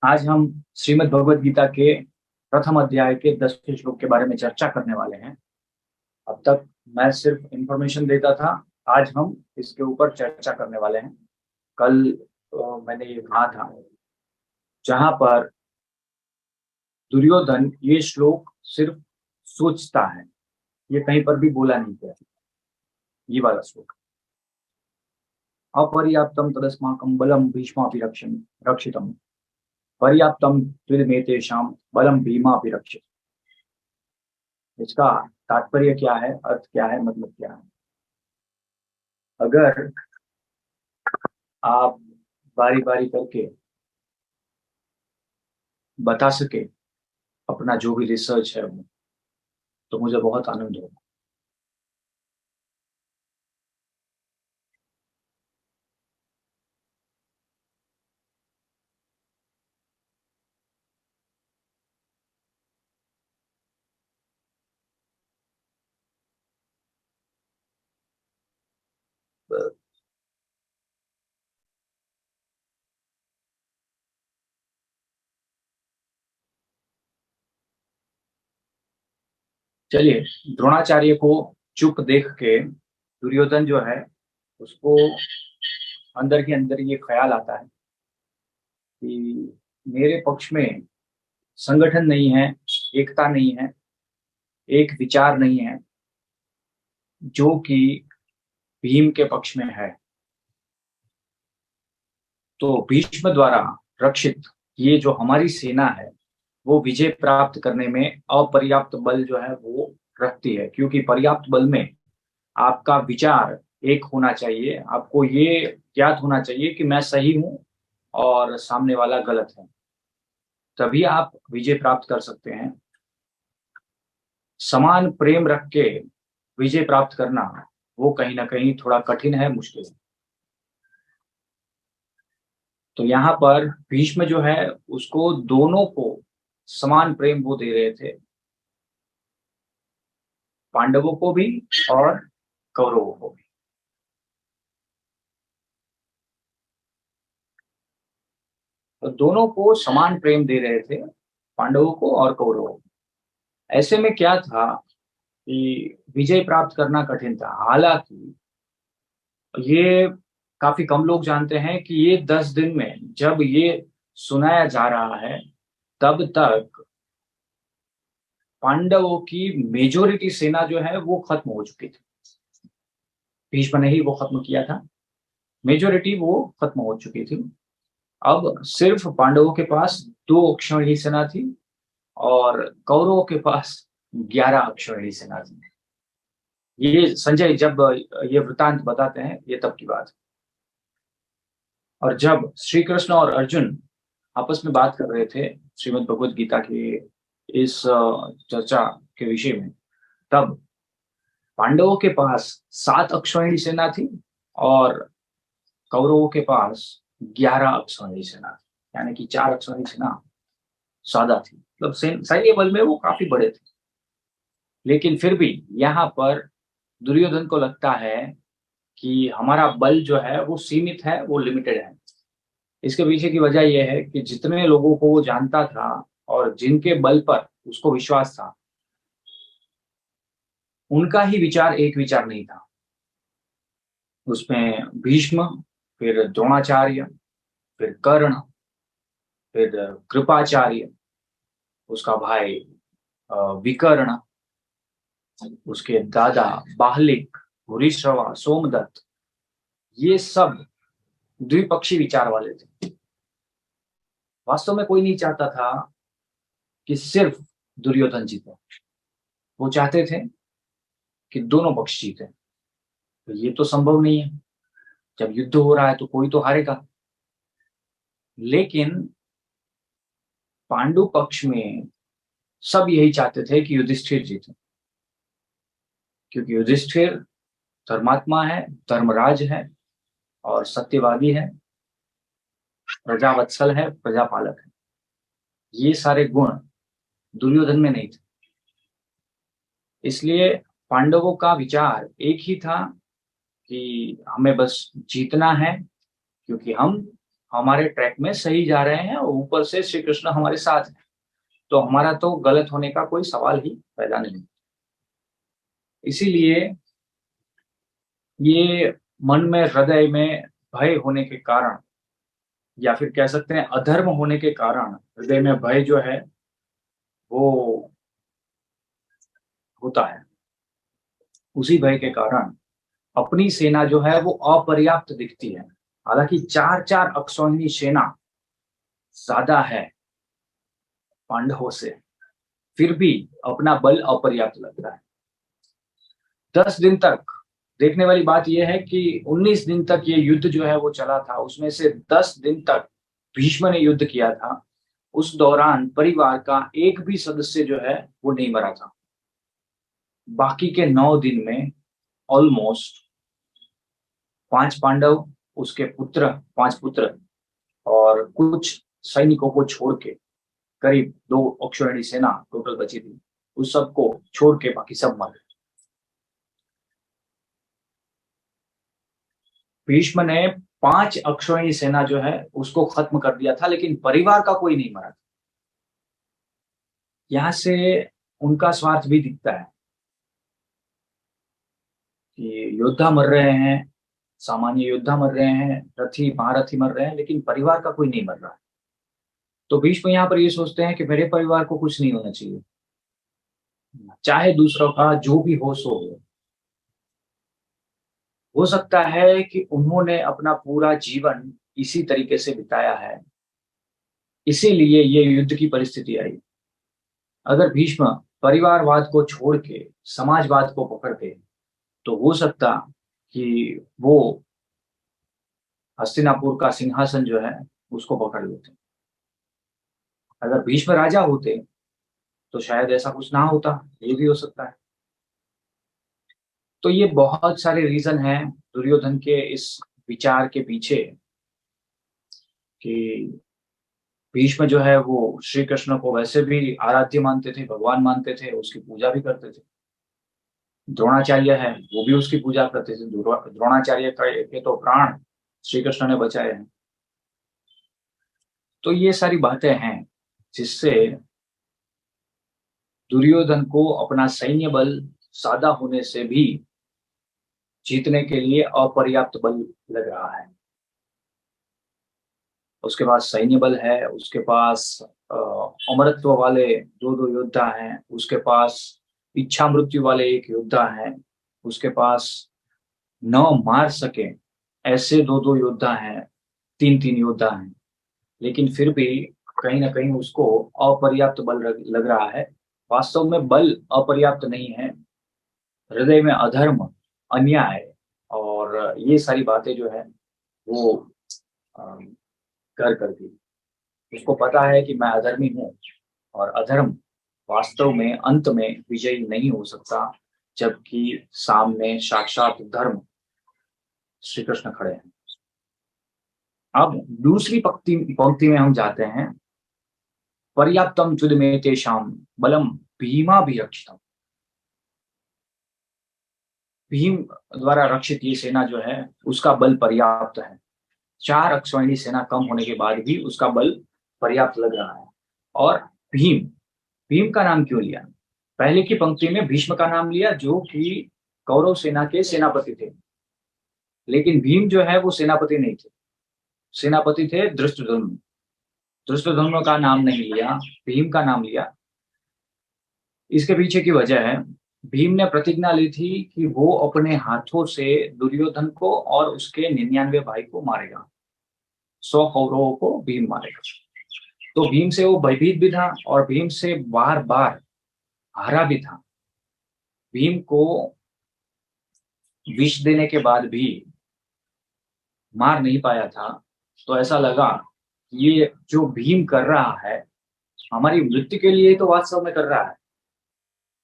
आज हम श्रीमद् भगवद गीता के प्रथम अध्याय के 10वें श्लोक के बारे में चर्चा करने वाले हैं। अब तक मैं सिर्फ इंफॉर्मेशन देता था। आज हम इसके ऊपर चर्चा करने वाले हैं। कल मैंने ये कहा था, जहां पर दुर्योधन ये श्लोक सिर्फ सोचता है, ये कहीं पर भी बोला नहीं गया। ये वाला श्लोक, अपर्याप्तम तदस्माकं बलम भीष्मापि रक्षितम, पर्याप्तम त्विदमेतेषां बलम भीमापि रक्षित। इसका तात्पर्य क्या है, अर्थ क्या है, मतलब क्या है? अगर आप बारी बारी करके बता सके अपना जो भी रिसर्च है वो, तो मुझे बहुत आनंद होगा। चलिए, द्रोणाचार्य को चुप देख के दुर्योधन जो है, उसको अंदर के अंदर ये ख्याल आता है कि मेरे पक्ष में संगठन नहीं है, एकता नहीं है, एक विचार नहीं है, जो कि भीम के पक्ष में है। तो भीष्म द्वारा रक्षित ये जो हमारी सेना है, वो विजय प्राप्त करने में अपर्याप्त बल जो है वो रखती है, क्योंकि पर्याप्त बल में आपका विचार एक होना चाहिए। आपको ये ज्ञात होना चाहिए कि मैं सही हूं और सामने वाला गलत है, तभी आप विजय प्राप्त कर सकते हैं। समान प्रेम रख के विजय प्राप्त करना, वो कहीं ना कहीं थोड़ा कठिन है, मुश्किल है। तो यहाँ पर भीष्म जो है, उसको दोनों को समान प्रेम वो दे रहे थे, पांडवों को भी और कौरवों को भी। तो दोनों को समान प्रेम दे रहे थे, पांडवों को और कौरवों को। ऐसे में क्या था कि विजय प्राप्त करना कठिन था। हालांकि ये काफी कम लोग जानते हैं कि ये 10 दिन में जब ये सुनाया जा रहा है, तब तक पांडवों की मेजोरिटी सेना जो है वो खत्म हो चुकी थी। भीष्म ने ही वो खत्म किया था। मेजोरिटी वो खत्म हो चुकी थी। अब सिर्फ पांडवों के पास 2 अक्षौहिणी सेना थी और कौरवों के पास 11 अक्षौहिणी सेना थी। ये संजय जब ये वृतांत बताते हैं, ये तब की बात है। और जब श्री कृष्ण और अर्जुन आपस में बात कर रहे थे श्रीमद् भगवद गीता के इस चर्चा के विषय में, तब पांडवों के पास 7 अक्षौहिणी सेना थी और कौरवों के पास 11 अक्षौहिणी सेना थी, यानी कि 4 अक्षौहिणी सेना ज्यादा थी। मतलब सैन्य बल में वो काफी बड़े थे। लेकिन फिर भी यहाँ पर दुर्योधन को लगता है कि हमारा बल जो है वो सीमित है, वो लिमिटेड है। इसके पीछे की वजह यह है कि जितने लोगों को वो जानता था और जिनके बल पर उसको विश्वास था, उनका ही विचार एक विचार नहीं था। उसमें भीष्म, फिर द्रोणाचार्य, फिर कर्ण, फिर कृपाचार्य, उसका भाई विकर्ण, उसके दादा बाहलिक, भूरिश्रवा, सोमदत्त, ये सब द्विपक्षी विचार वाले थे। वास्तव में कोई नहीं चाहता था कि सिर्फ दुर्योधन जीते। वो चाहते थे कि दोनों पक्ष जीते। तो ये तो संभव नहीं है। जब युद्ध हो रहा है तो कोई तो हारेगा। लेकिन पांडु पक्ष में सब यही चाहते थे कि युधिष्ठिर जीते, क्योंकि युधिष्ठिर धर्मात्मा है, धर्मराज है और सत्यवादी है, प्रजावत्सल है, प्रजापालक है। ये सारे गुण दुर्योधन में नहीं थे। इसलिए पांडवों का विचार एक ही था कि हमें बस जीतना है, क्योंकि हम हमारे ट्रैक में सही जा रहे हैं और ऊपर से श्री कृष्ण हमारे साथ हैं, तो हमारा तो गलत होने का कोई सवाल ही पैदा नहीं। इसीलिए ये मन में, हृदय में भय होने के कारण, या फिर कह सकते हैं अधर्म होने के कारण, हृदय में भय जो है वो होता है। उसी भय के कारण अपनी सेना जो है वो अपर्याप्त दिखती है। हालांकि 4-4 अक्षौहिणी सेना ज्यादा है पांडवों से, फिर भी अपना बल अपर्याप्त लगता है। 10 दिन तक, देखने वाली बात यह है कि 19 दिन तक ये युद्ध जो है वो चला था, उसमें से 10 दिन तक भीष्म ने युद्ध किया था। उस दौरान परिवार का एक भी सदस्य जो है वो नहीं मरा था। बाकी के 9 दिन में ऑलमोस्ट 5 पांडव, उसके पुत्र, 5 पुत्र और कुछ सैनिकों को छोड़ के, करीब 2 अक्षौहिणी सेना टोटल बची थी, उस सबको छोड़ के बाकी सब मर गए। भीष्म ने 5 अक्षौहिणी सेना जो है उसको खत्म कर दिया था, लेकिन परिवार का कोई नहीं मरा था। यहाँ से उनका स्वार्थ भी दिखता है कि योद्धा मर रहे हैं, सामान्य योद्धा मर रहे हैं, रथी महारथी मर रहे हैं, लेकिन परिवार का कोई नहीं मर रहा है। तो भीष्म यहाँ पर ये सोचते हैं कि मेरे परिवार को कुछ नहीं होना चाहिए, चाहे दूसरों का जो भी हो सो हो सकता है कि उन्होंने अपना पूरा जीवन इसी तरीके से बिताया है, इसीलिए ये युद्ध की परिस्थिति आई। अगर भीष्म परिवारवाद को छोड़ के समाजवाद को पकड़ते तो हो सकता कि वो हस्तिनापुर का सिंहासन जो है उसको पकड़ लेते। अगर भीष्म राजा होते तो शायद ऐसा कुछ ना होता, ये भी हो सकता है। तो ये बहुत सारे रीजन हैं दुर्योधन के इस विचार के पीछे कि भीष्म जो है वो श्री कृष्ण को वैसे भी आराध्य मानते थे, भगवान मानते थे, उसकी पूजा भी करते थे। द्रोणाचार्य है, वो भी उसकी पूजा करते थे। द्रोणाचार्य के तो प्राण श्री कृष्ण ने बचाए हैं। तो ये सारी बातें हैं जिससे दुर्योधन को अपना सैन्य बल सादा होने से भी जीतने के लिए अपर्याप्त बल लग रहा है। उसके पास सैन्य बल है, उसके पास अमरत्व वाले 2-2 योद्धा हैं, उसके पास इच्छा मृत्यु वाले 1 योद्धा हैं, उसके पास न मार सके ऐसे 2-2 योद्धा हैं, 3-3 योद्धा हैं, लेकिन फिर भी कहीं ना कहीं उसको अपर्याप्त बल लग रहा है। वास्तव में बल अपर्याप्त नहीं है, हृदय में अधर्म, अन्याय और ये सारी बातें जो है वो कर दी। उसको पता है कि मैं अधर्मी हूँ और अधर्म वास्तव में अंत में विजयी नहीं हो सकता, जबकि सामने साक्षात धर्म श्री कृष्ण खड़े हैं। अब दूसरी पंक्ति में हम जाते हैं। पर्याप्तम युद्ध में तेषाम बलम भीमाभिरक्षितम। भीम द्वारा रक्षित ये सेना जो है उसका बल पर्याप्त है। 4 अक्षौहिणी सेना कम होने के बाद भी उसका बल पर्याप्त लग रहा है। और भीम, भीम का नाम क्यों लिया? पहले की पंक्ति में भीष्म का नाम लिया जो कि कौरव सेना के सेनापति थे, लेकिन भीम जो है वो सेनापति नहीं थे, सेनापति थे धृष्टद्युम्न। धृष्टद्युम्न का नाम नहीं लिया, भीम का नाम लिया। इसके पीछे की वजह है, भीम ने प्रतिज्ञा ली थी कि वो अपने हाथों से दुर्योधन को और उसके 99 भाई को मारेगा, 100 कौरवों को भीम मारेगा। तो भीम से वो भयभीत भी था और भीम से बार बार हारा भी था। भीम को विष देने के बाद भी मार नहीं पाया था। तो ऐसा लगा ये जो भीम कर रहा है हमारी मृत्यु के लिए तो वास्तव में कर रहा है,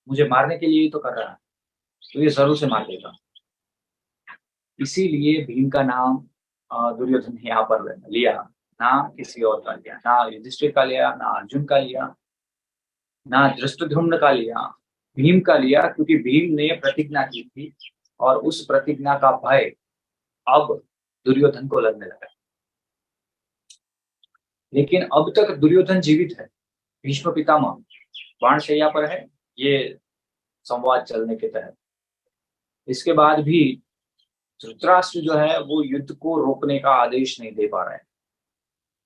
मुझे मारने के लिए ही तो कर रहा है, तो ये जरूर से मार देगा। इसीलिए भीम का नाम दुर्योधन ने यहाँ पर लिया, ना किसी और का लिया, ना युधिष्ठिर का लिया, ना अर्जुन का लिया, ना धृष्टद्युम्न का लिया, भीम का लिया, क्योंकि भीम ने प्रतिज्ञा की थी और उस प्रतिज्ञा का भय अब दुर्योधन को लगने लगा। लेकिन अब तक दुर्योधन जीवित है, भीष्म पितामह बाणशैया पर है, ये संवाद चलने के तहत। इसके बाद भी धृतराष्ट्र जो है वो युद्ध को रोकने का आदेश नहीं दे पा रहे हैं।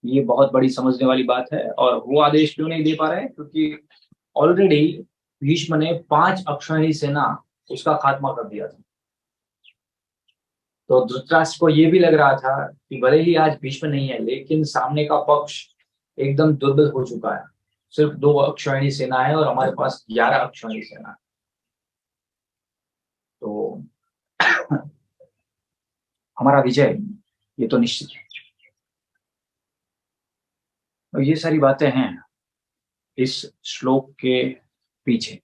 ये बहुत बड़ी समझने वाली बात है। और वो आदेश क्यों नहीं दे पा रहे हैं? क्योंकि ऑलरेडी भीष्म ने 5 अक्षौहिणी सेना उसका खात्मा कर दिया था। तो धृतराष्ट्र को ये भी लग रहा था कि भले ही आज भीष्म नहीं है, लेकिन सामने का पक्ष एकदम दुर्बल हो चुका है। सिर्फ 2 अक्षौहिणी सेना है और हमारे पास 11 अक्षौहिणी सेना है। तो हमारा विजय ये तो निश्चित है। तो ये सारी बातें हैं इस श्लोक के पीछे।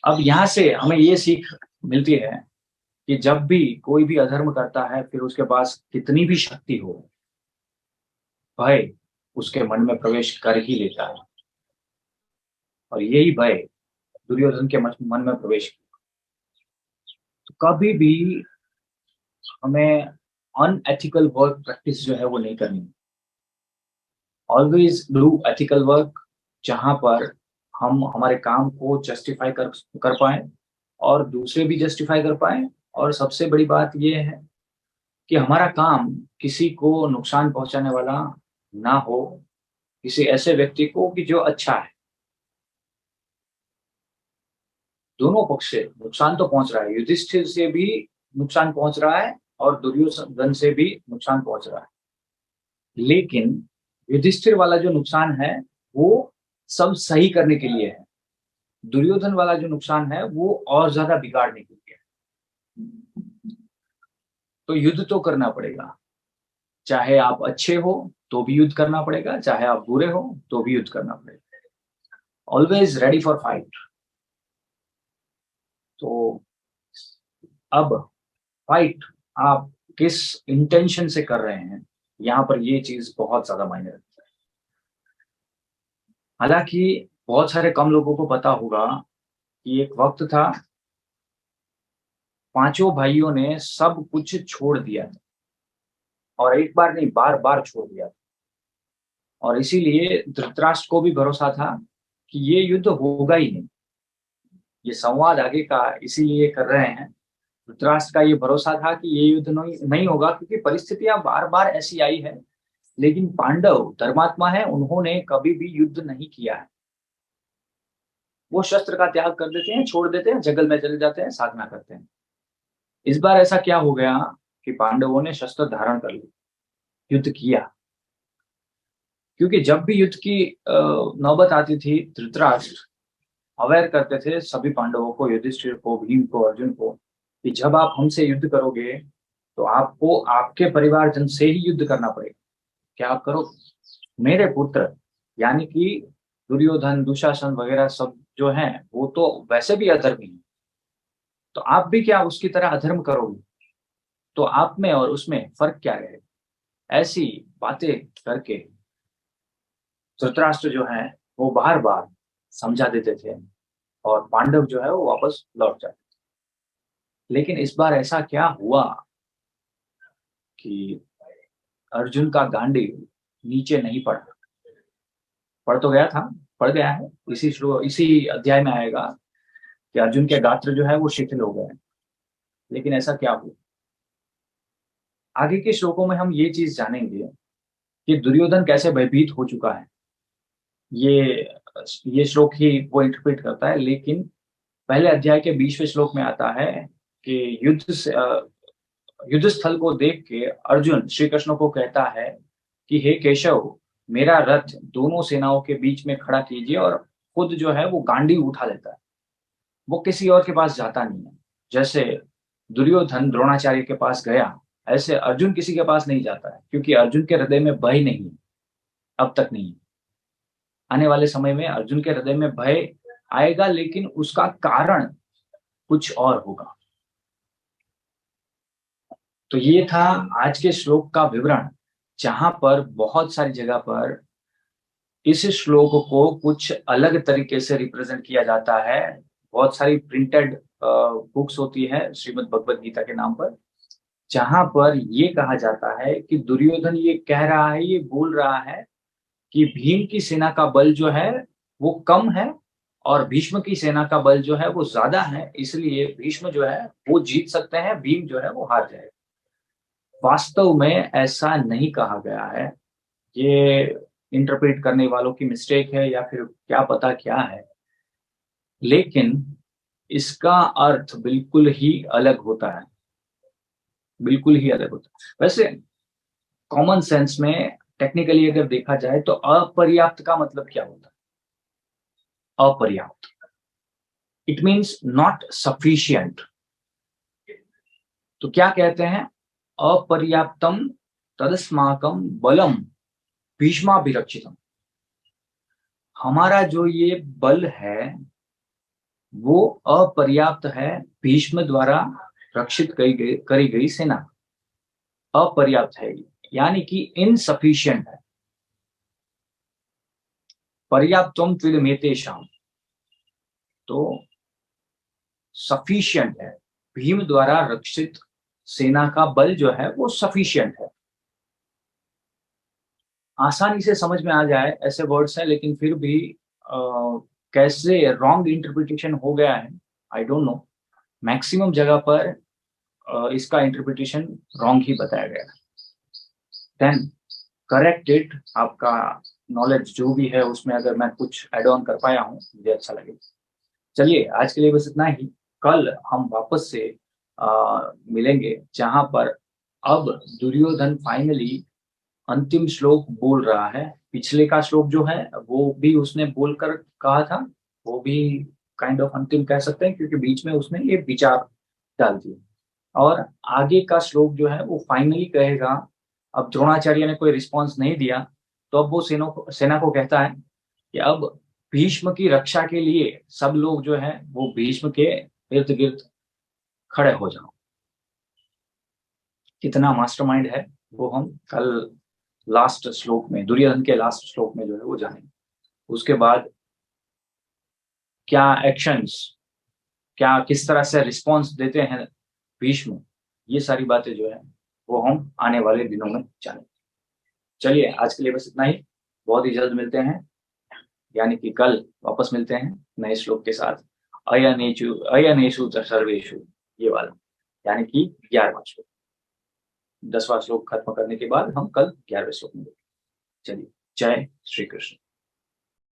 अब यहाँ से हमें ये सीख मिलती है कि जब भी कोई भी अधर्म करता है, फिर उसके पास कितनी भी शक्ति हो, भय उसके मन में प्रवेश कर ही लेता है। और यही भय दुर्योधन के मन में प्रवेश किया। तो कभी भी हमें अनएथिकल वर्क प्रैक्टिस जो है वो नहीं करनी। ऑलवेज डू एथिकल वर्क, जहां पर हम हमारे काम को जस्टिफाई कर पाए और दूसरे भी जस्टिफाई कर पाए। और सबसे बड़ी बात यह है कि हमारा काम किसी को नुकसान पहुंचाने वाला ना हो, किसी ऐसे व्यक्ति को कि जो अच्छा है। दोनों पक्ष से नुकसान तो पहुंच रहा है, युधिष्ठिर से भी नुकसान पहुंच रहा है और दुर्योधन से भी नुकसान पहुंच रहा है। लेकिन युधिष्ठिर वाला जो नुकसान है वो सब सही करने के लिए है, दुर्योधन वाला जो नुकसान है वो और ज्यादा बिगाड़ने के लिए है। तो युद्ध तो करना पड़ेगा, चाहे आप अच्छे हो तो भी युद्ध करना पड़ेगा, चाहे आप बुरे हो तो भी युद्ध करना पड़ेगा। Always ready for fight. तो अब फाइट आप किस इंटेंशन से कर रहे हैं, यहाँ पर ये चीज बहुत ज्यादा मायने रखती है। हालांकि बहुत सारे कम लोगों को पता होगा कि एक वक्त था, पांचों भाइयों ने सब कुछ छोड़ दिया था, और एक बार नहीं, बार बार छोड़ दिया था। और इसीलिए धृतराष्ट्र को भी भरोसा था कि ये युद्ध होगा ही नहीं। ये संवाद आगे का इसीलिए कर रहे हैं, धृतराष्ट्र का ये भरोसा था कि ये युद्ध नहीं होगा, क्योंकि परिस्थितियां बार बार ऐसी आई है। लेकिन पांडव धर्मात्मा है, उन्होंने कभी भी युद्ध नहीं किया है। वो शस्त्र का त्याग कर देते हैं, छोड़ देते हैं, जंगल में चले जाते हैं, साधना करते हैं। इस बार ऐसा क्या हो गया कि पांडवों ने शस्त्र धारण कर लिया, युद्ध किया। क्योंकि जब भी युद्ध की नौबत आती थी, धृतराष्ट्र अवेयर करते थे सभी पांडवों को, युधिष्ठिर को, भीम को, अर्जुन को, कि जब आप हमसे युद्ध करोगे तो आपको आपके परिवारजन से ही युद्ध करना पड़ेगा। क्या आप करो? मेरे पुत्र यानी कि दुर्योधन, दुशासन वगैरह सब जो हैं वो तो वैसे भी अधर्मी हैं, तो आप भी क्या उसकी तरह अधर्म करोगे? तो आप में और उसमें फर्क क्या रहेगा? ऐसी बातें करके धृतराष्ट्र जो है वो बार बार समझा देते थे, और पांडव जो है वो वापस लौट जाते। लेकिन इस बार ऐसा क्या हुआ कि अर्जुन का गांडीव नीचे नहीं पड़ा। पड़ तो गया था, पड़ गया है, इसी अध्याय में आएगा कि अर्जुन के गात्र जो है वो शिथिल हो गए। लेकिन ऐसा क्या हुआ, आगे के श्लोकों में हम ये चीज जानेंगे कि दुर्योधन कैसे भयभीत हो चुका है। ये ये श्लोक ही वो इंटरप्रेट करता है। लेकिन पहले अध्याय के 20वें श्लोक में आता है कि युद्ध स्थल को देख के अर्जुन श्री कृष्ण को कहता है कि हे केशव, मेरा रथ दोनों सेनाओं के बीच में खड़ा कीजिए, और खुद जो है वो गांडी उठा लेता है। वो किसी और के पास जाता नहीं है। जैसे दुर्योधन द्रोणाचार्य के पास गया, ऐसे अर्जुन किसी के पास नहीं जाता है, क्योंकि अर्जुन के हृदय में भय नहीं है, अब तक नहीं है। आने वाले समय में अर्जुन के हृदय में भय आएगा, लेकिन उसका कारण कुछ और होगा। तो ये था आज के श्लोक का विवरण, जहां पर बहुत सारी जगह पर इस श्लोक को कुछ अलग तरीके से रिप्रेजेंट किया जाता है। बहुत सारी प्रिंटेड बुक्स होती है श्रीमद् भगवद गीता के नाम पर, जहां पर ये कहा जाता है कि दुर्योधन ये कह रहा है, ये बोल रहा है कि भीम की सेना का बल जो है वो कम है और भीष्म की सेना का बल जो है वो ज्यादा है, इसलिए भीष्म जो है वो जीत सकते हैं, भीम जो है वो हार जाएगा। वास्तव में ऐसा नहीं कहा गया है। ये इंटरप्रेट करने वालों की मिस्टेक है या फिर क्या पता क्या है, लेकिन इसका अर्थ बिल्कुल ही अलग होता है, बिल्कुल ही अलग होता है। वैसे कॉमन सेंस में टेक्निकली अगर देखा जाए तो अपर्याप्त का मतलब क्या होता है? अपर्याप्त, इट मीन्स नॉट सफिशियंट। तो क्या कहते हैं? अपर्याप्तम तदस्माकम बलम भीष्माभिरक्षितम। हमारा जो ये बल है वो अपर्याप्त है, भीष्म द्वारा रक्षित करी गई सेना अपर्याप्त है, यानी कि इनसफिशियंट है। पर्याप्तम त्विदमेतेषाम, तो सफिशियंट है, भीम द्वारा रक्षित सेना का बल जो है वो सफिशियंट है। आसानी से समझ में आ जाए ऐसे वर्ड्स हैं, लेकिन फिर भी कैसे रॉन्ग इंटरप्रिटेशन हो गया है आई डोंट नो। मैक्सिमम जगह पर इसका इंटरप्रिटेशन रॉन्ग ही बताया गया है। Then correct it. आपका नॉलेज जो भी है उसमें अगर मैं कुछ एड ऑन कर पाया हूँ मुझे अच्छा लगेगा। चलिए आज के लिए बस इतना ही। कल हम वापस से मिलेंगे जहां पर अब दुर्योधन फाइनली अंतिम श्लोक बोल रहा है। पिछले का श्लोक जो है वो भी उसने बोलकर कहा था, वो भी काइंड ऑफ अंतिम कह सकते हैं क्योंकि बीच में उसने ये विचार डाल दिए। और आगे का श्लोक जो है वो फाइनली कहेगा। अब द्रोणाचार्य ने कोई रिस्पॉन्स नहीं दिया, तो अब वो सेना को कहता है कि अब भीष्म की रक्षा के लिए सब लोग जो है वो भीष्म के इर्द गिर्द खड़े हो जाओ। कितना मास्टरमाइंड है वो हम कल लास्ट श्लोक में, दुर्योधन के लास्ट श्लोक में जो है वो जानेंगे। उसके बाद क्या एक्शंस, क्या किस तरह से रिस्पॉन्स देते हैं भीष्म, ये सारी बातें जो है वो हम आने वाले दिनों में जानेंगे। चलिए आज के लिए बस इतना ही। बहुत ही जल्द मिलते हैं, यानी कि कल वापस मिलते हैं नए श्लोक के साथ। अयनेषु च सर्वेषु, ये वाला, यानी कि 11वां श्लोक। 10वां श्लोक खत्म करने के बाद हम कल 11वें श्लोक में मिलेंगे। चलिए, जय श्री कृष्ण।